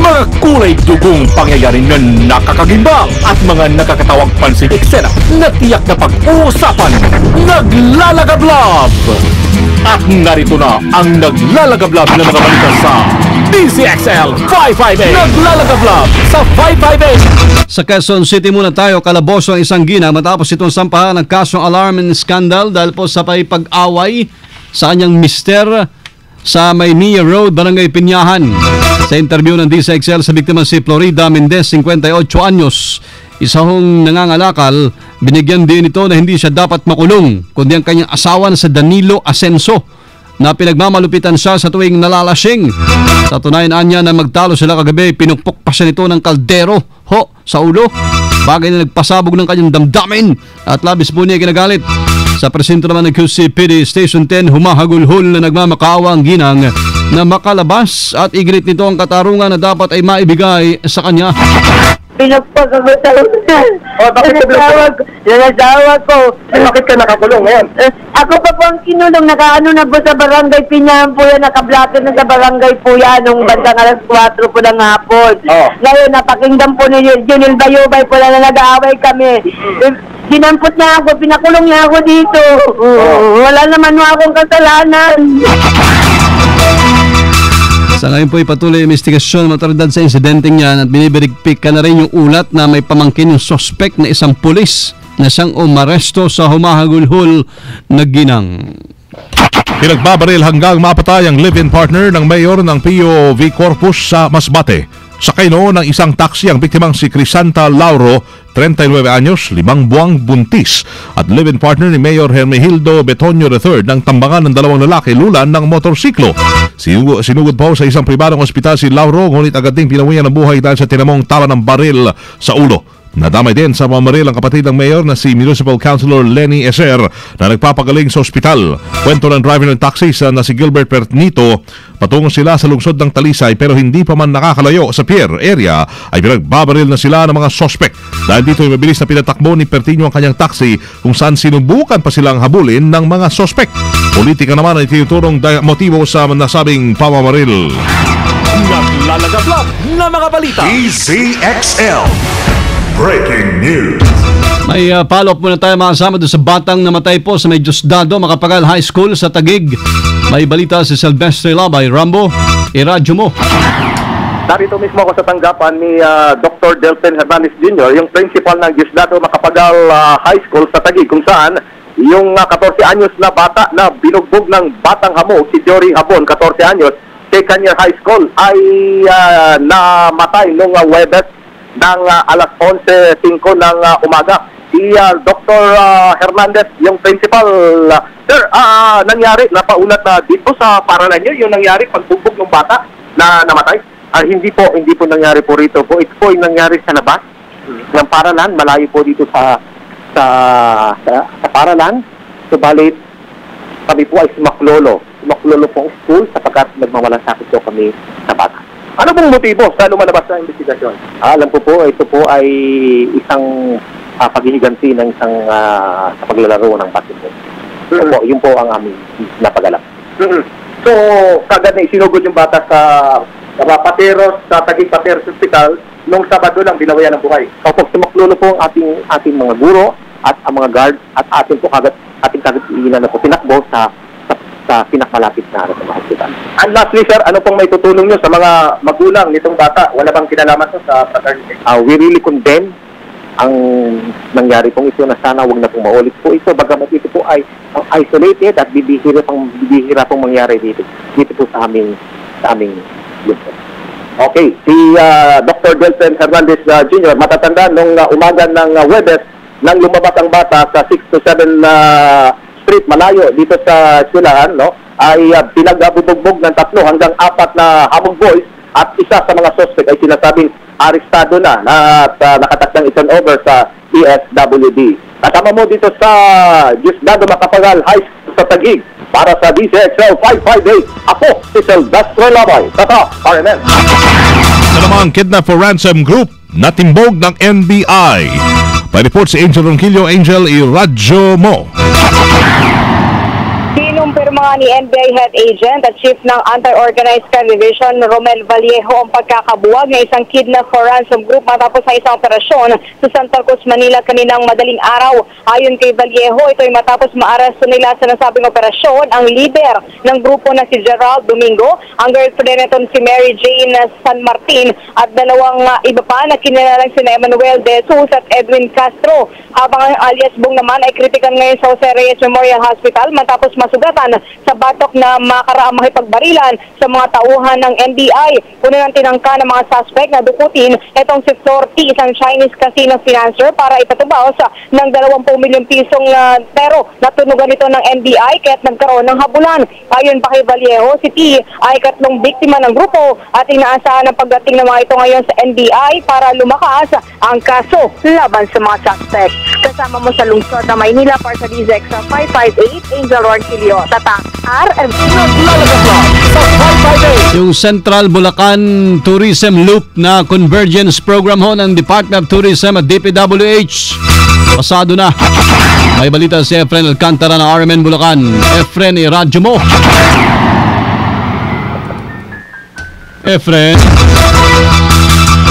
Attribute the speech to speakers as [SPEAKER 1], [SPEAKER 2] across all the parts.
[SPEAKER 1] mga kulay dugong pangyayari na nakakagimbang at mga nakakatawang pansing eksena na tiyak na pag-uusapan. Naglalagablab! At narito na ang naglalagablab na mga balita sa DZXL 558. Naglalagablab sa 558.
[SPEAKER 2] Sa Quezon City muna tayo, kalaboso ang isang ginang matapos itong sampahan ng kasong alarm and scandal dahil po sa pag-away sa kanyang mister sa Maynila Road, Barangay Pinyahan. Sa interview ng DZXL sa biktima si Florida Mendez, 58 anyos, isa hong nangangalakal, binigyan din ito na hindi siya dapat makulong, kundi ang kanyang asawa na sa Danilo Asenso na pinagmamalupitan siya sa tuwing nalalasing. Sa tunayan niya na magtalo sila kagabi, pinukpok pa siya nito ng kaldero sa ulo, bagay na nagpasabog ng kanyang damdamin at labis po niya ginagalit. Sa presinto naman ng QCPD Station 10, humahagulhol na nagmamakaawa ang ginang na makalabas at iginit nito ang katarungan na dapat ay maibigay sa kanya.
[SPEAKER 3] Pinagpagkagutawag na.
[SPEAKER 4] Bakit
[SPEAKER 3] Nanasawa ko.
[SPEAKER 4] Bakit ka nakakulong ngayon?
[SPEAKER 3] Ako pa po ang kinulong, nakaano na po sa barangay Pinyahan po yan, nakablocker na sa barangay po yan nung bandang alas 4 po ng hapon. Ngayon, napakinggan po ni Junil Bayubay po na nag-aaway kami. Dinampot niya ako, pinakulong niya ako dito. Wala naman akong kasalanan.
[SPEAKER 2] Sa ngayon po ipatuloy ang investigasyon ng otoridad sa insidenteng yan at binibirigpik ka na rin yung ulat na may pamangkin yung suspect na isang pulis na siyang umaresto sa humahagulhol na ginang.
[SPEAKER 5] Pinagbabaril hanggang mapatay ang live-in partner ng mayor ng POV Corpus sa Masbate. Sakay noon ng isang taxi ang biktimang si Crisanta Lauro, 39 anyos, 5 buwang buntis, at live-in partner ni Mayor Hermehildo Betonyo III ng tambangan ng dalawang lalaki lulan ng motorsiklo. Sinugod pa sa isang pribadong ospital si Lauro, ngunit agad ding pinawian ng buhay dahil sa tinamong tala ng baril sa ulo. Nadamay din sa mamaril ang kapatid ng mayor na si Municipal Councilor Lenny Eser na nagpapagaling sa ospital. Kwento ng driver ng taxi na si Gilbert Pernito, patungo sila sa lungsod ng Talisay pero hindi pa man nakakalayo sa pier area ay pinagbabaril na sila ng mga sospek. Dahil dito ay mabilis na pinatakbo ni Pertino ang kanyang taxi kung saan sinubukan pa silang habulin ng mga sospek. Politika naman ay tinuturong motibo sa nasabing pamamaril.
[SPEAKER 1] Naglalagablab na mga balita.
[SPEAKER 6] DZXL Breaking News.
[SPEAKER 2] May follow-up muna tayo mga kasama doon sa batang namatay po sa May Diosdado Macapagal High School sa Taguig. May balita si Silvestre Labay. Rambo, iradyo mo.
[SPEAKER 4] Narito mismo ako sa tanggapan ni Dr. Delton Hernandez Jr., yung principal ng Diosdado Macapagal High School sa Taguig, kung saan yung 14 anyos na bata na binugbog ng batang hamog, si Jory Habon, 14 anyos, second year high school, ay namatay noong Webes ng alas 11:05 ng umaga. Si Dr. Hernandez, yung principal, sir, nangyari, napaunat na dito sa paralan niyo, yung nangyari pagbugbog ng bata na namatay? Hindi po nangyari po rito po. Ito po yung nangyari sa labas ng paralan, malayo po dito sa paralan. Subalit, kami po ay sumaklolo po ang school sapagkat nagmawalasakit po kami sa bata. Ano pong motibo sa lumalabas na investigasyon? Alam ko po, ito po ay isang paghihiganti ng isang sa paglalaro ng basketball. Yun po ang aming napag-alam. So, kagad na isinugod yung bata sa Pateros, sa Taguig Pateros Hospital, nung Sabado lang binawayan ng buhay. Opo, sumaklolo po ang ating mga guro at ang mga guard at ating kagad tinakbo sa pinakmalapit na araw sa hospital. And lastly, sir, ano pong may tutulong nyo sa mga magulang nitong bata? Wala bang kinalaman to sa fraternity? We really condemn ang nangyari pong ito na sana wag na pong maulit po ito. Bagamat ito po ay isolated at bibihira pong mangyari dito po sa aming lugar. Okay, si Dr. Delton Hernandez Jr., matatanda nung umaga ng Webes nang lumabas ang bata sa 6 to 7 street malayo dito sa eskwelahan, no, ay pinagbubugbog ng 3 hanggang 4 na hamog boys at isa sa mga suspect ay sinasabing arestado na at nakatakdang i-turn over sa PSWD. Kasama mo dito sa Diosdado Macapagal High School sa Taguig para sa DZXL 558. Ako si Silvestre Labay, Tata RMN.
[SPEAKER 5] Sa namang kidnap for ransom group na timbog ng NBI. May report si Angel Ronquillo. Angel, iradyo mo.
[SPEAKER 7] Sinong Kinumpirma ni NBI Head Agent at Chief ng Anti-Organized Crime Division, Romel Vallejo, ang pagkakabuwag ng isang kidnap for ransom group matapos sa isang operasyon sa Santa Cruz, Manila kaninang madaling araw. Ayon kay Vallejo, ito ay matapos maaresto nila sa nasabing operasyon ang leader ng grupo na si Gerald Domingo, ang girlfriend nito si Mary Jane San Martin at dalawang iba pa na kinilalang sina Emmanuel De Jesus at Edwin Castro. Habang ang alias Bong naman ay kritikan ngayon sa Jose Reyes Memorial Hospital matapos masugatan sa batok na makaraang makipagbarilan sa mga tauhan ng NBI. Una ng tinangka ng mga suspect na dukutin itong si Flor T, isang Chinese casino financer para ipatubaw ng 20 milyong pisong pero natunugan ito ng NBI kaya't nagkaroon ng habulan. Ayon pa kay Vallejo, si T ay katlong biktima ng grupo at inaasahan ang pagdating ng mga ito ngayon sa NBI para lumakas ang kaso laban sa mga suspect. Kasama mo sa lungsod na Maynila para sa DZX 558, Angel Orquilio, Tatang RMC.
[SPEAKER 2] Yung Central Bulacan Tourism Loop na convergence program ho ng Department of Tourism at DPWH. Pasado na. May balita si Efren Alcantara ng RMN Bulacan. Efren, iradyo mo. Efren.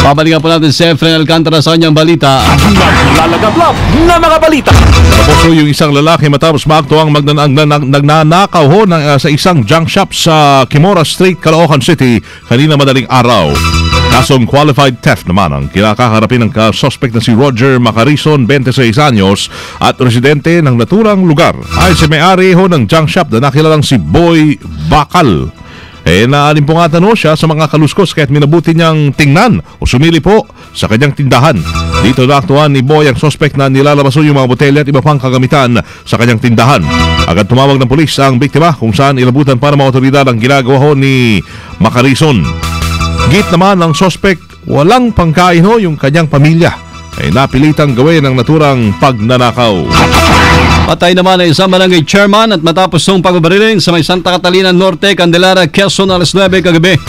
[SPEAKER 2] Babalikan po natin si Efren Alcantara sa kanyang balita.
[SPEAKER 1] Naglalagablab na mga balita.
[SPEAKER 5] Naposo yung isang lalaki matapos maakto ang nagnanakaw ho sa isang junk shop sa Kimora Street, Caloocan City kanina madaling araw. Kasong qualified theft naman ang kinakaharapin ng suspect na si Roger Macarison, 26 anyos at residente ng naturang lugar. Ay si may-ari ho ng junk shop na nakilalang si Boy Bakal. Naalimpungatan ho siya sa mga kaluskos kaya't minabuti niyang tingnan o sumili po sa kanyang tindahan. Dito naaktuhan ni Boy ang suspect na nilalabas yung mga botelya at iba pang kagamitan sa kanyang tindahan. Agad tumawag ng pulis ang biktima kung saan ilabutan para mga otoridad ang ginagawa ho ni Macarison. Git naman ang suspect walang pangkain ho yung kanyang pamilya ay napilitang gawin ang naturang pagnanakaw.
[SPEAKER 2] Patay naman ay isang barangay chairman at matapos ng pagbabarilin sa may Santa Catalina Norte, Candelaria, Quezon alas 9 kagabi.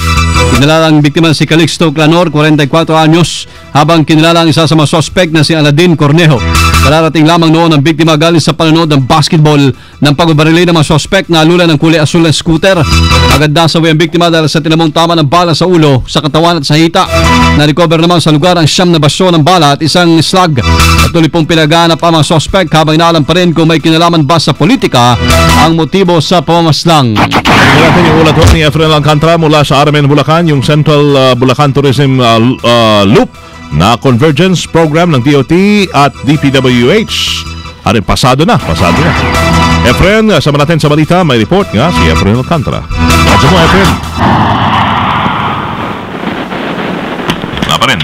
[SPEAKER 2] Kinilalang biktima si Calixto Clanor, 44 anyos, habang kinilalang isa sa mga suspect na si Aladin Cornejo. Kararating lamang noon ang biktima galing sa panonood ng basketball ng pagbabarilin ng mga suspect na alula ng kulay asul na scooter. Agad nasawi ang biktima dahil sa tinamong tama ng bala sa ulo, sa katawan at sa hita. Na-recover naman sa lugar ang 9 na basyo ng bala at isang slug. Patuloy pong pinaghahanap ang mga suspect habang inaalam pa rin kung may kinalaman ba sa politika ang motibo sa pamamaslang.
[SPEAKER 5] Natin yung ulat ni Efren Alcantara mula sa RMN Bulacan, yung Central Bulacan Tourism Loop na convergence program ng DOT at DPWH. Pasado na. Efren, sama natin sa balita, may report nga si Efren Alcantara. Radyo mo, Efren. Wala pa rin.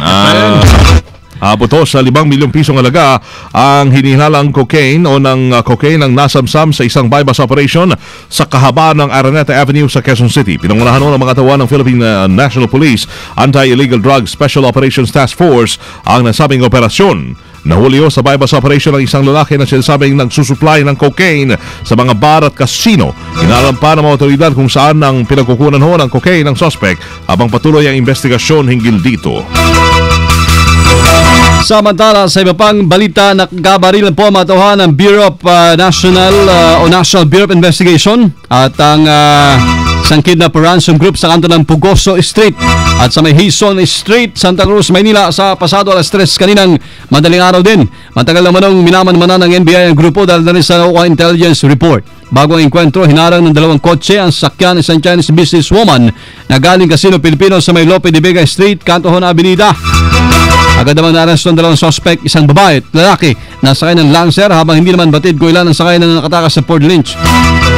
[SPEAKER 5] Buto sa 5 milyong pisong halaga ang hinihilalang cocaine o ng cocaine ang nasamsam sa isang bypass operation sa kahabaan ng Araneta Avenue sa Quezon City. Pinangunahan ng mga tauhan ng Philippine National Police Anti-Illegal Drug Special Operations Task Force ang nasabing operasyon. Nahuli sa bypass operation ng isang lalaki na sinasabing nagsusupply ng cocaine sa mga bar at casino. Inalam pa ng mga otoridad kung saan ang pinagkukunan ng cocaine ng suspect habang patuloy ang investigasyon hinggil dito.
[SPEAKER 2] Samantala, sa iba pang balita, nakabarilan po matauhan ng Bureau of National Bureau of Investigation at ang isang kidnap ransom group sa kanto ng Pugoso Street at sa may Hison Street, Santa Cruz, Maynila sa pasado alas 3 kaninang madaling araw din. Matagal naman ang minaman-manan ng NBI ang grupo dahil na rin sa nakuha intelligence report. Bago ang enkwentro, hinarang ng 2 kotse ang sakyan ng isang Chinese businesswoman na galing Casino Pilipino sa may Lope de Vega Street, Kantohon Avenida. Agad naman na-arresto ang 2 suspect, isang babae at lalaki na sakay ng Lancer habang hindi naman batid kung ilan ang sakay na nakatakas sa Port Lynch.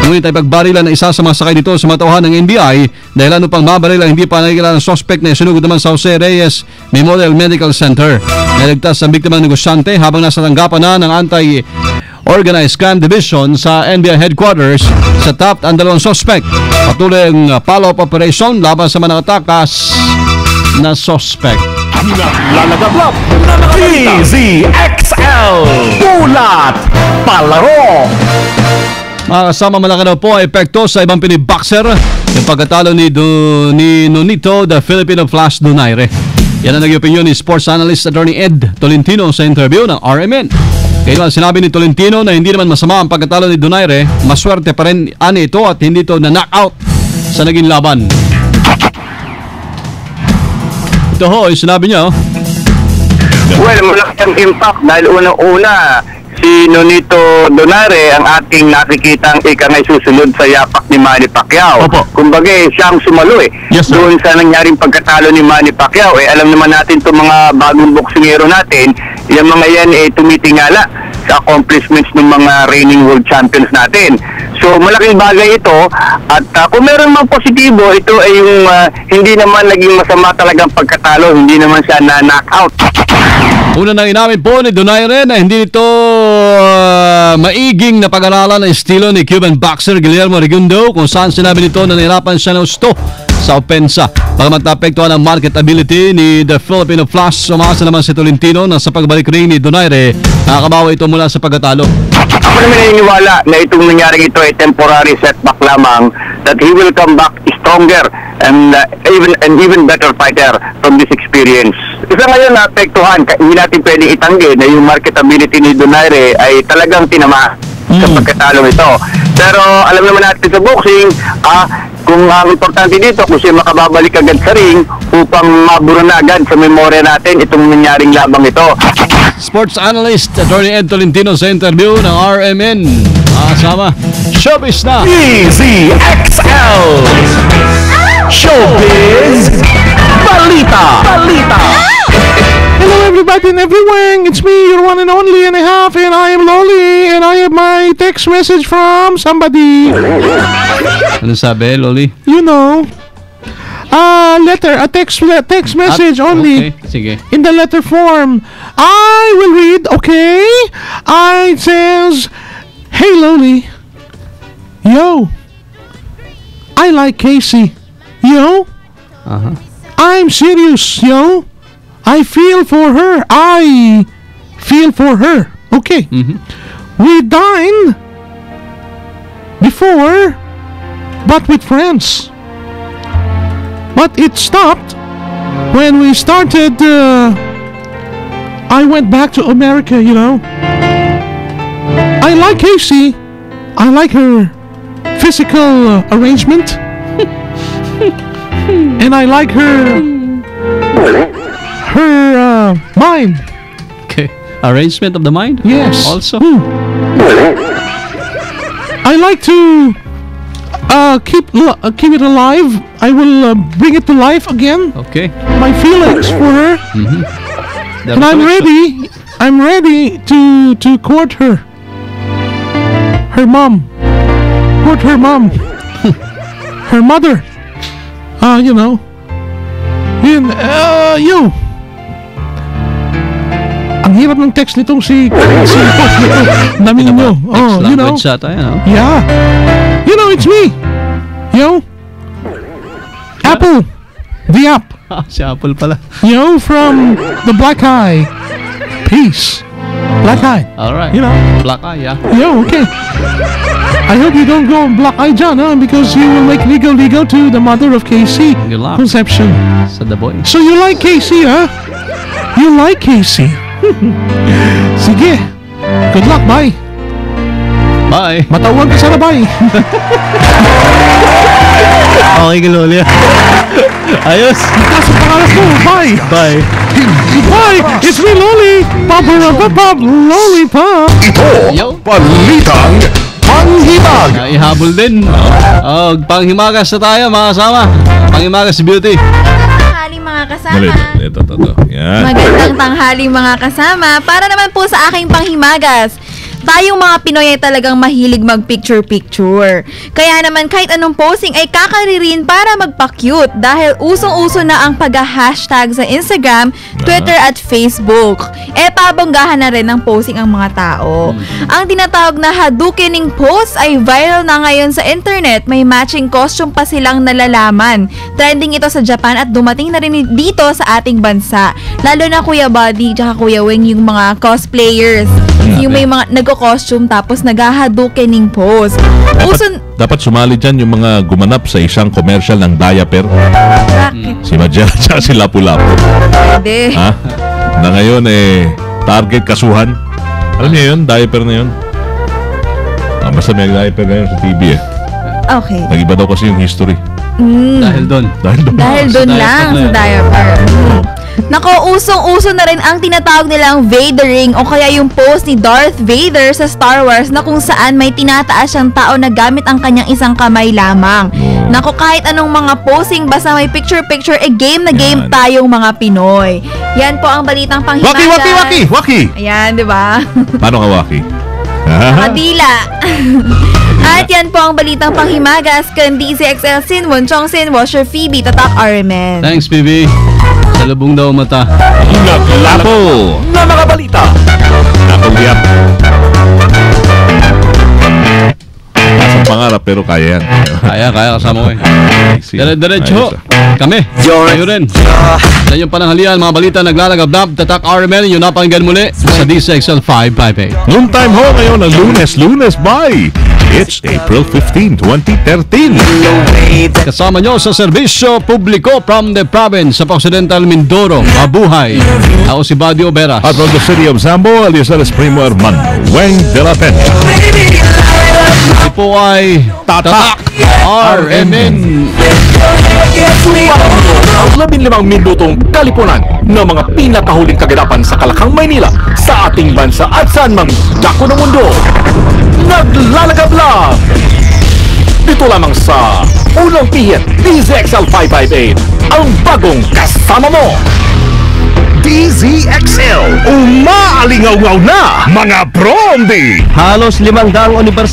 [SPEAKER 2] Ngunit ay pagbarilan ng isa sa mga sakay dito sa matauhan ng NBI dahil ano pang mabarilan hindi pa nakikilala ng suspect na isunugod naman sa Jose Reyes Memorial Medical Center. Naligtas ang biktima ng negosyante habang nasa tanggapan na ng Anti-Organized Crime Division sa NBI headquarters sa top ang 2 suspect. Patuloy ang follow-up operation laban sa mga nakatakas na suspect.
[SPEAKER 1] Naglalagablab na mga balita. DZXL Ulat Palaro.
[SPEAKER 2] Mga kasama, malaki daw po ang epekto sa ibang Pinoy boxer yung pagkatalo ni Nonito the Filipino Flash Donaire. Yan ang naging opinion ni sports analyst Attorney Ed Tolentino sa interview ng RMN. Kaya naman sinabi ni Tolentino na hindi naman masama ang pagkatalo ni Donaire, maswerte pa rin ito at hindi ito na-knockout sa naging laban. Ito ho, yung sinabi niya.
[SPEAKER 4] Well, malaki ang impact dahil unang-una, si Nonito Donaire ang ating nakikitang ikangay susunod sa yapak ni Manny Pacquiao.
[SPEAKER 5] Opo.
[SPEAKER 4] Kumbaga siyang sumalo
[SPEAKER 5] Yes, sir.
[SPEAKER 4] doon sa nangyaring pagkatalo ni Manny Pacquiao. Alam naman natin itong mga bagong boksingero natin, yung mga yan tumitingala sa accomplishments ng mga reigning world champions natin. So malaking bagay ito at kung meron mang positibo, ito ay yung hindi naman naging masama talagang pagkatalo, hindi naman siya na-knockout.
[SPEAKER 2] Una nang inamin po ni Donaire na hindi nito maiging na pag-aralan ang estilo ni Cuban boxer Guillermo Rigundo kung saan sinabi nito na nahirapan siya ng gusto sa opensa. Bagamat naapektuhan ang marketability ni The Filipino Flash, umasa naman si Tolentino na sa pagbalik ring ni Donaire, nakakabawi ito mula sa pagkatalo.
[SPEAKER 4] Ako naman naniniwala na itong nangyaring ito ay temporary setback lamang, that he will come back stronger and even better fighter from this experience. Isa ngayon naapektuhan, hindi natin pwedeng itanggi na yung marketability ni Donaire ay talagang tinama sa pagkatalo ito. Pero alam naman natin sa boxing, kung ang importante dito, kung siya makababalik agad sa ring upang maburo na agad sa memorya natin itong nangyaring labang ito.
[SPEAKER 2] Sports analyst Attorney Ed Tolentino sa interview ng RMN. Kasama Showbiz na
[SPEAKER 1] DZXL Showbiz Balita.
[SPEAKER 8] Hello everybody and everywhere, it's me, your one and only and a half, and I am Loli, and I have my text message from somebody.
[SPEAKER 2] Ano sabi, Loli?
[SPEAKER 8] You know, a text message only.
[SPEAKER 2] Okay, sige.
[SPEAKER 8] In the letter form. I will read, okay? It says, hey Loli, yo, I like Casey, yo. I'm serious, yo. I feel for her. Okay. We dined before, but with friends. But it stopped when we started. I went back to America, you know. I like Casey. I like her physical arrangement. And I like her mind.
[SPEAKER 2] Okay. Arrangement of the mind?
[SPEAKER 8] Yes.
[SPEAKER 2] Also?
[SPEAKER 8] I like to keep it alive. I will bring it to life again.
[SPEAKER 2] Okay.
[SPEAKER 8] My feelings for her. And I'm ready to court her. Her mom. Court her mom. Her mother. You know. And you. Ang hirap ng text nitong si dami ninyo. Oh, you know. Yeah. You know, it's me. You know. Apple. The app.
[SPEAKER 2] Si Apple pala.
[SPEAKER 8] You know, from the Black Eye. Peace. Black Eye.
[SPEAKER 2] Alright.
[SPEAKER 8] You know.
[SPEAKER 2] Black Eye, yeah.
[SPEAKER 8] Yo, okay. I hope you don't go Black Eye John, because you will make legal to the mother of KC.
[SPEAKER 2] Good luck.
[SPEAKER 8] Conception.
[SPEAKER 2] Sa The Boy.
[SPEAKER 8] So you like KC, huh? You like KC. Sige. Good luck, bye.
[SPEAKER 2] Bye.
[SPEAKER 8] Matawag ka sana, bye.
[SPEAKER 2] Okay ka, Loli. Ayos.
[SPEAKER 8] Itaas ang pangalas mo, bye.
[SPEAKER 2] Bye.
[SPEAKER 8] Bye. It's me, Loli. Pop, Loli, pop.
[SPEAKER 1] Ito, Balitang Panghimag.
[SPEAKER 2] Ihabol din. Panghimagas na tayo, mga kasama. Panghimagas si Beauty.
[SPEAKER 9] Tanghali mga kasama.
[SPEAKER 5] Ito. Yan.
[SPEAKER 9] Magandang tanghali mga kasama. Para naman po sa aking panghimagas. Tayong mga Pinoy ay talagang mahilig mag-picture-picture. Kaya naman kahit anong posting ay kakaririn para magpa-cute dahil usong-uso na ang pag-hashtag sa Instagram, Twitter at Facebook. Pabonggahan na rin ng posting ang mga tao. Ang tinatawag na Hadoukening post ay viral na ngayon sa internet. May matching costume pa silang nalalaman. Trending ito sa Japan at dumating na rin dito sa ating bansa. Lalo na Kuya Buddy at Kuya Weng, yung mga cosplayers. Yung may mga nagko-costume tapos nag-Hadoukening pose.
[SPEAKER 5] Dapat sumali dyan yung mga gumanap sa isang commercial ng diaper. Si Madja at si Lapu-Lapu.
[SPEAKER 9] Hindi.
[SPEAKER 5] Ha? Na ngayon target kasuhan. Alam niyo yun? Diaper na yun. Basta may diaper ngayon sa TV eh.
[SPEAKER 9] Okay.
[SPEAKER 5] Nag-iba daw kasi yung history.
[SPEAKER 2] Dahil doon.
[SPEAKER 9] Dahil doon lang sa diaper. Nako, usong-uso na rin ang tinatawag nilang Vadering o kaya yung pose ni Darth Vader sa Star Wars na kung saan may tinataas siyang tao na gamit ang kanyang isang kamay lamang. Nako, kahit anong mga posing, basta may picture-picture, game na game tayong mga Pinoy. Yan po ang balitang panghimagas.
[SPEAKER 5] Waki!
[SPEAKER 9] Ayan, di ba?
[SPEAKER 5] Paano ka waki?
[SPEAKER 9] Nakadila. At yan po ang balitang panghimagas kan DZXL Sinwon, Chongsin, Washer Phoebe, Tatak Armen.
[SPEAKER 2] Thanks, PB. Sa lubong daw mata.
[SPEAKER 1] Naglalapo na mga balita.
[SPEAKER 5] Nakugiyap. Nasa pangarap pero kaya yan.
[SPEAKER 2] Kaya kasama ko eh. Diretso. Kami. Kayo rin. Sa inyong pananghalian, mga balita naglalagablab, Tatak RMN, yun napakinggan muli sa DZXL 558.
[SPEAKER 5] Noon time ho ngayon ang Lunes by. It's April 15, 2013.
[SPEAKER 2] Kasama nyo sa serbisyo publiko from the province of Occidental Mindoro. Mabuhay. Ako si Badio Vera.
[SPEAKER 5] At from the city of Zambo, alias Primo Armando Weng de la Peña.
[SPEAKER 2] Ito po ay Tatak RMN.
[SPEAKER 1] Ang 15 minutong kalipunan ng mga pinakahuling kaganapan sa Kalakang, Maynila, sa ating bansa at saan mang dako ng mundo. Naglalagablab! Dito lamang sa Unang Pihit, DZXL 558, ang bagong kasama mo!
[SPEAKER 6] DZXL, umaalingaw-ngaw na mga Bromdi!
[SPEAKER 10] Halos 500 universe